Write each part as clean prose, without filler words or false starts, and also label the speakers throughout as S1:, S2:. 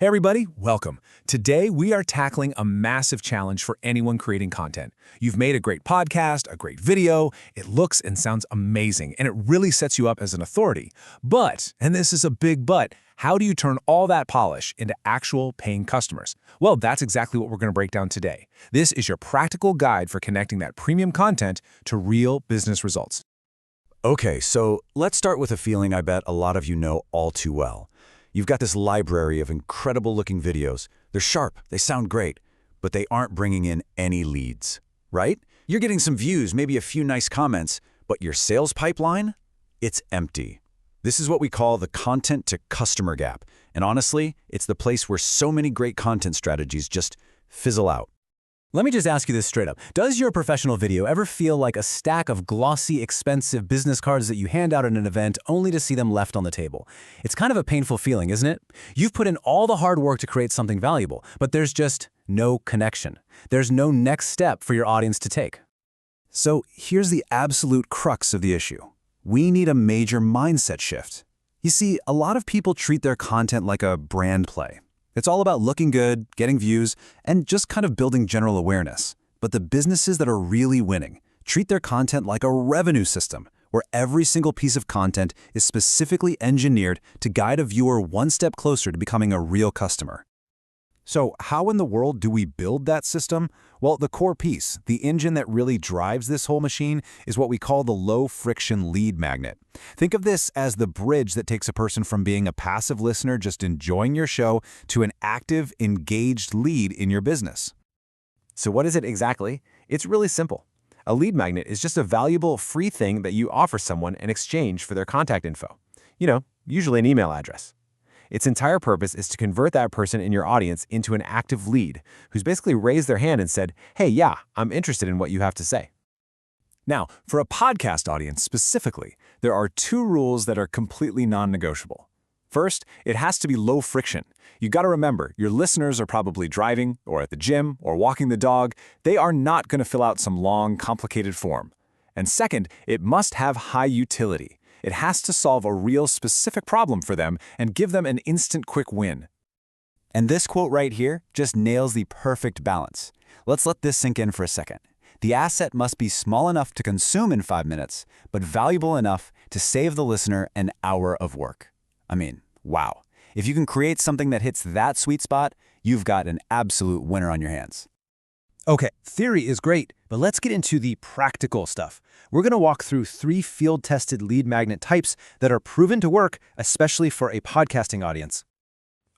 S1: Hey everybody, welcome. Today we are tackling a massive challenge for anyone creating content. You've made a great podcast, a great video, it looks and sounds amazing, and it really sets you up as an authority. But, and this is a big but, how do you turn all that polish into actual paying customers? Well, that's exactly what we're going to break down today. This is your practical guide for connecting that premium content to real business results.
S2: Okay, so let's start with a feeling I bet a lot of you know all too well. You've got this library of incredible-looking videos. They're sharp, they sound great, but they aren't bringing in any leads, right? You're getting some views, maybe a few nice comments, but your sales pipeline? It's empty. This is what we call the content-to-customer gap, and honestly, it's the place where so many great content strategies just fizzle out.
S3: Let me just ask you this straight up. Does your professional video ever feel like a stack of glossy, expensive business cards that you hand out at an event only to see them left on the table? It's kind of a painful feeling, isn't it? You've put in all the hard work to create something valuable, but there's just no connection. There's no next step for your audience to take.
S4: So here's the absolute crux of the issue. We need a major mindset shift. You see, a lot of people treat their content like a brand play. It's all about looking good, getting views, and just kind of building general awareness. But the businesses that are really winning treat their content like a revenue system, where every single piece of content is specifically engineered to guide a viewer one step closer to becoming a real customer. So how in the world do we build that system? Well, the core piece, the engine that really drives this whole machine, is what we call the low-friction lead magnet. Think of this as the bridge that takes a person from being a passive listener just enjoying your show to an active, engaged lead in your business.
S3: So what is it exactly? It's really simple. A lead magnet is just a valuable free thing that you offer someone in exchange for their contact info. Usually an email address. Its entire purpose is to convert that person in your audience into an active lead who's basically raised their hand and said, hey, yeah, I'm interested in what you have to say.
S1: Now, for a podcast audience specifically, there are two rules that are completely non-negotiable. First, it has to be low friction. You got to remember, your listeners are probably driving or at the gym or walking the dog. They are not going to fill out some long, complicated form. And second, it must have high utility. It has to solve a real specific problem for them and give them an instant quick win.
S4: And this quote right here just nails the perfect balance. Let's let this sink in for a second. The asset must be small enough to consume in 5 minutes, but valuable enough to save the listener an hour of work. I mean, wow. If you can create something that hits that sweet spot, you've got an absolute winner on your hands.
S3: Okay, theory is great, but let's get into the practical stuff. We're going to walk through 3 field-tested lead magnet types that are proven to work, especially for a podcasting audience.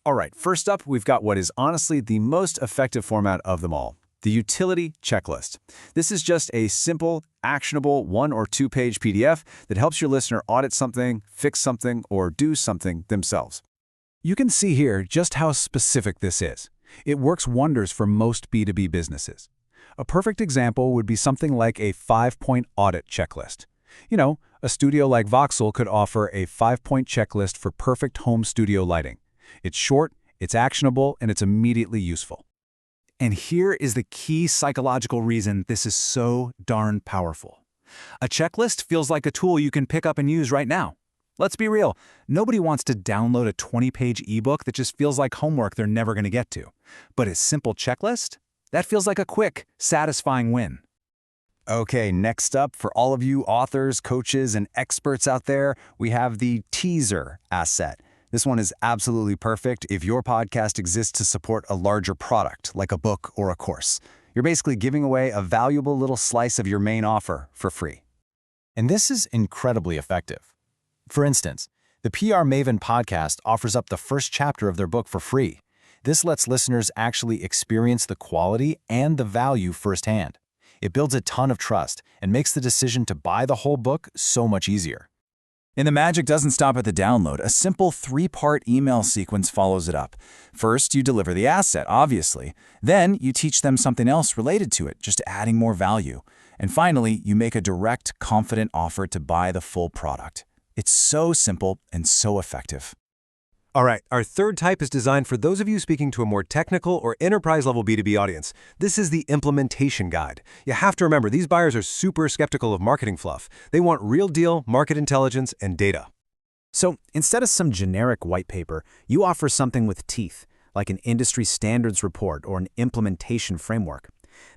S4: All right, first up, we've got what is honestly the most effective format of them all, the utility checklist. This is just a simple, actionable 1 or 2 page PDF that helps your listener audit something, fix something, or do something themselves. You can see here just how specific this is. It works wonders for most B2B businesses. A perfect example would be something like a 5-point audit checklist. A studio like Voxel could offer a 5-point checklist for perfect home studio lighting. It's short, it's actionable, and it's immediately useful. And here is the key psychological reason this is so darn powerful. A checklist feels like a tool you can pick up and use right now. Let's be real, nobody wants to download a 20-page ebook that just feels like homework they're never going to get to. But a simple checklist? That feels like a quick, satisfying win. Okay, next up, for all of you authors, coaches, and experts out there, we have the teaser asset. This one is absolutely perfect if your podcast exists to support a larger product, like a book or a course. You're basically giving away a valuable little slice of your main offer for free.
S3: And this is incredibly effective. For instance, the PR Maven podcast offers up the first chapter of their book for free. This lets listeners actually experience the quality and the value firsthand. It builds a ton of trust and makes the decision to buy the whole book so much easier.
S4: And the magic doesn't stop at the download. A simple 3-part email sequence follows it up. First, you deliver the asset, obviously. Then, you teach them something else related to it, just adding more value. And finally, you make a direct, confident offer to buy the full product. It's so simple and so effective.
S5: All right, our third type is designed for those of you speaking to a more technical or enterprise-level B2B audience. This is the implementation guide. You have to remember, these buyers are super skeptical of marketing fluff. They want real deal, market intelligence, and data.
S3: So instead of some generic white paper, you offer something with teeth, like an industry standards report or an implementation framework.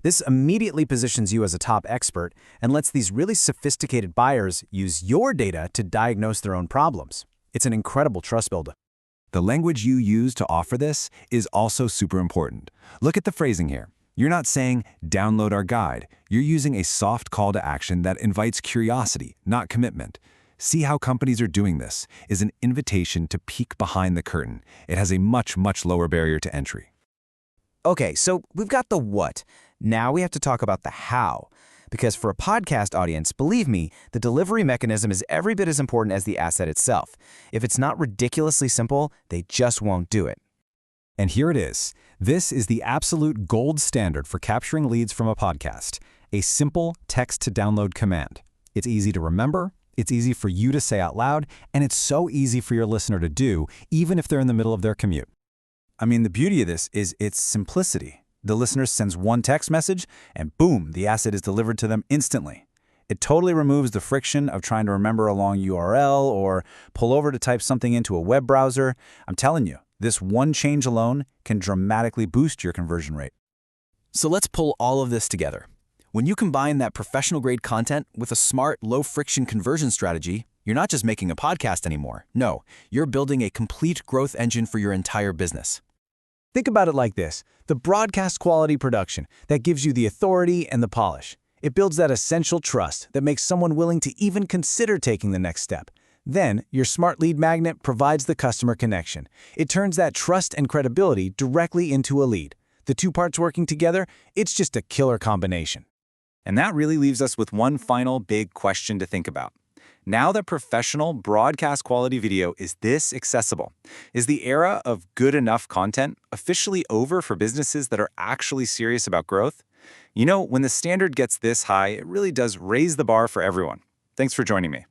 S3: This immediately positions you as a top expert and lets these really sophisticated buyers use your data to diagnose their own problems. It's an incredible trust builder.
S1: The language you use to offer this is also super important. Look at the phrasing here. You're not saying, download our guide. You're using a soft call to action that invites curiosity, not commitment. See how companies are doing this is an invitation to peek behind the curtain. It has a much, much lower barrier to entry.
S3: Okay, so we've got the what. Now we have to talk about the how. Because for a podcast audience, believe me, the delivery mechanism is every bit as important as the asset itself. If it's not ridiculously simple, they just won't do it.
S1: And here it is. This is the absolute gold standard for capturing leads from a podcast. A simple text-to-download command. It's easy to remember, it's easy for you to say out loud, and it's so easy for your listener to do, even if they're in the middle of their commute.
S2: I mean, the beauty of this is its simplicity. The listener sends one text message, and boom, the asset is delivered to them instantly. It totally removes the friction of trying to remember a long URL or pull over to type something into a web browser. I'm telling you, this one change alone can dramatically boost your conversion rate.
S6: So let's pull all of this together. When you combine that professional-grade content with a smart, low-friction conversion strategy, you're not just making a podcast anymore. No, you're building a complete growth engine for your entire business.
S3: Think about it like this. The broadcast quality production that gives you the authority and the polish. It builds that essential trust that makes someone willing to even consider taking the next step. Then, your smart lead magnet provides the customer connection. It turns that trust and credibility directly into a lead. The two parts working together, it's just a killer combination.
S2: And that really leaves us with one final big question to think about. Now that professional broadcast quality video is this accessible, is the era of good enough content officially over for businesses that are actually serious about growth? You know, when the standard gets this high, it really does raise the bar for everyone. Thanks for joining me.